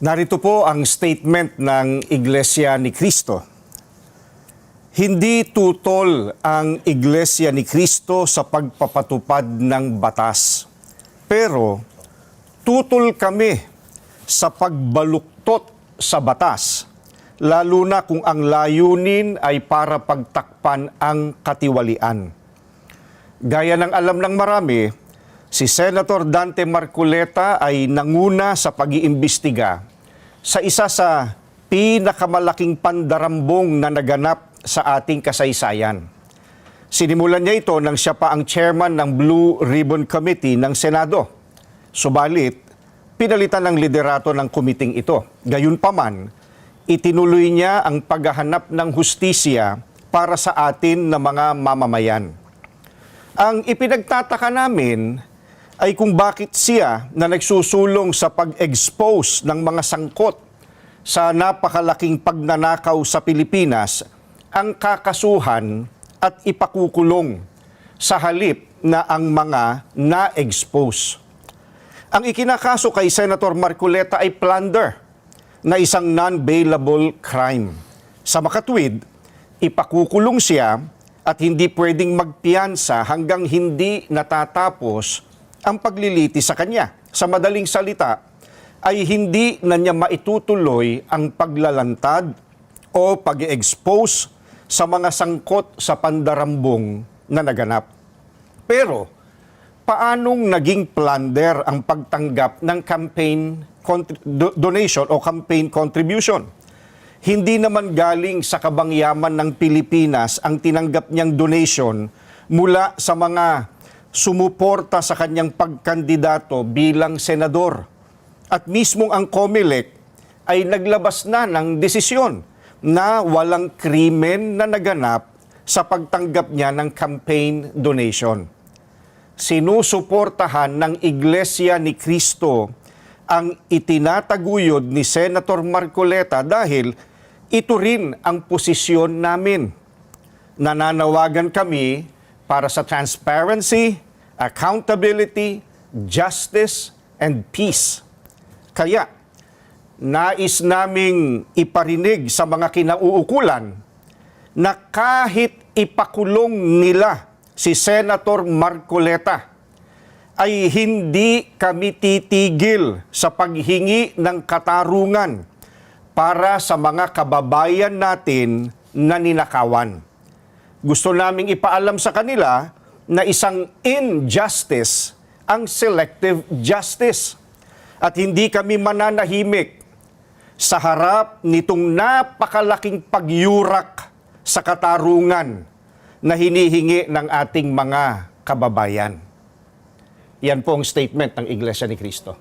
Narito po ang statement ng Iglesia ni Cristo. Hindi tutol ang Iglesia ni Cristo sa pagpapatupad ng batas. Pero tutol kami sa pagbaluktot sa batas, lalo na kung ang layunin ay para pagtakpan ang katiwalian. Gaya ng alam ng marami, si Senator Dante Marcoleta ay nanguna sa pag-iimbestiga sa isa sa pinakamalaking pandarambong na naganap sa ating kasaysayan. Sinimulan niya ito nang siya pa ang chairman ng Blue Ribbon Committee ng Senado. Subalit, pinalitan ng liderato ng kumiting ito. Gayunpaman, itinuloy niya ang paghahanap ng hustisya para sa atin na mga mamamayan. Ang ipinagtataka namin ay kung bakit siya na nagsusulong sa pag-expose ng mga sangkot sa napakalaking pagnanakaw sa Pilipinas ang kakasuhan at ipakukulong sa halip na ang mga na-expose. Ang ikinakaso kay Senator Marcoleta ay plunder na isang non-bailable crime. Sa makatwid, ipakukulong siya at hindi pwedeng magpiyansa hanggang hindi natatapos ang paglilitis sa kanya. Sa madaling salita, ay hindi na niya maitutuloy ang paglalantad o pag-expose sa mga sangkot sa pandarambong na naganap. Pero, paanong naging plunder ang pagtanggap ng campaign donation o campaign contribution? Hindi naman galing sa kabangyaman ng Pilipinas ang tinanggap niyang donation mula sa mga sumuporta sa kanyang pagkandidato bilang senador. At mismong ang COMELEC ay naglabas na ng desisyon na walang krimen na naganap sa pagtanggap niya ng campaign donation. Sinusuportahan ng Iglesia ni Cristo ang itinataguyod ni Senator Marcoleta dahil ito rin ang posisyon namin. Nananawagan kami para sa transparency, accountability, justice, and peace. Kaya, nais naming iparinig sa mga kinauukulan na kahit ipakulong nila si Senator Marcoleta, ay hindi kami titigil sa paghingi ng katarungan para sa mga kababayan natin na ninakawan. Gusto naming ipaalam sa kanila na isang injustice ang selective justice. At hindi kami mananahimik sa harap nitong napakalaking pagyurak sa katarungan na hinihingi ng ating mga kababayan. Yan po ang statement ng Iglesia ni Cristo.